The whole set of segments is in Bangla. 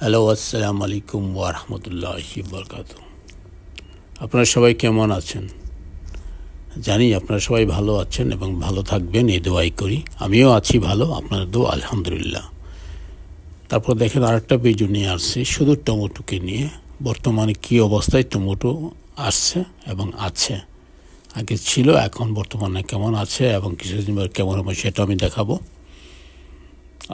হ্যালো, আসসালামু আলাইকুম ওয়া রাহমাতুল্লাহি ওয়া বারাকাতুহু। আপনারা সবাই কেমন আছেন? জানি আপনারা সবাই ভালো আছেন এবং ভালো থাকবেন, এই দোয়াই করি। আমিও আছি ভালো, আপনাদের দোয়া আলহামদুলিল্লাহ। তারপর দেখেন আরেকটা ভিডিও নিয়ে আসছি শুধু টমেটোকে নিয়ে। বর্তমানে কী অবস্থায় টমেটো আসছে এবং আছে, আগে ছিল, এখন বর্তমানে কেমন আছে এবং কিছুদিন পর কেমন হবে সেটা আমি দেখাবো।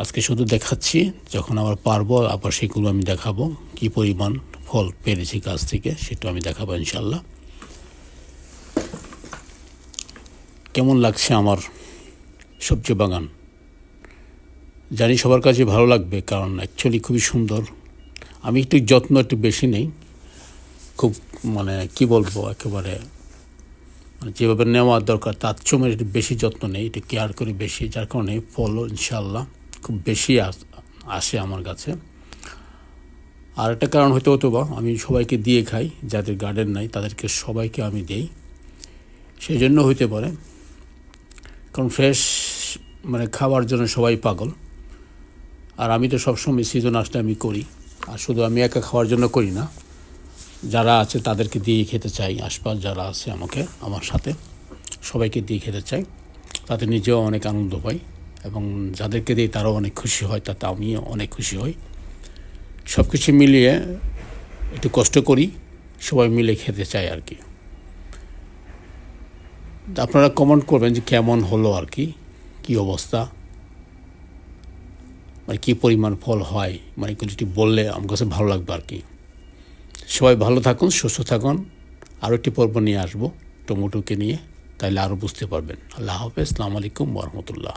আজকে শুধু দেখাচ্ছি, যখন আবার পারবো আবার সেগুলো আমি দেখাবো, কি পরিমাণ ফল পেরেছি গাছ থেকে সেটা আমি দেখাবো ইনশাল্লাহ। কেমন লাগছে আমার সবজি বাগান জানি সবার কাছে ভালো লাগবে, কারণ অ্যাকচুয়ালি খুবই সুন্দর। আমি একটু যত্ন একটু বেশি নেই, খুব কি বলবো, একেবারে যেভাবে নেওয়া দরকার তার চেয়ে একটু বেশি যত্ন নেই, একটু কেয়ার করি বেশি, যার কারণে ফলও ইনশাল্লাহ খুব বেশি আসে আমার কাছে। আর একটা কারণ হতে বা আমি সবাইকে দিয়ে খাই, যাদের গার্ডেন নাই তাদেরকে সবাইকে আমি দিই, সেই জন্য হইতে পারে। কারণ ফ্রেশ খাওয়ার জন্য সবাই পাগল, আর আমি তো সবসময় সিজন আসলে আমি করি। আর শুধু আমি একা খাওয়ার জন্য করি না, যারা আছে তাদেরকে দিয়ে খেতে চাই, আশপাশ যারা আছে আমার সাথে সবাইকে দিয়ে খেতে চাই, তাতে নিজেও অনেক আনন্দ পাই এবং যাদেরকে দিই তারাও অনেক খুশি হয়, তাতে আমিও অনেক খুশি হই। সব কিছু মিলিয়ে একটু কষ্ট করি, সবাই মিলে খেতে চাই আর কি। আপনারা কমেন্ট করবেন যে কেমন হলো আর কি, কী অবস্থা, কী পরিমাণ ফল হয়, একটু বললে আমার কাছে ভালো লাগবে আর কি। সবাই ভালো থাকুন, সুস্থ থাকুন। আরও একটি পর্ব নিয়ে আসবো টমেটোকে নিয়ে, তাইলে আরও বুঝতে পারবেন। আল্লাহ হাফেজ, আসসালামু আলাইকুম ওয়া রাহমাতুল্লাহ।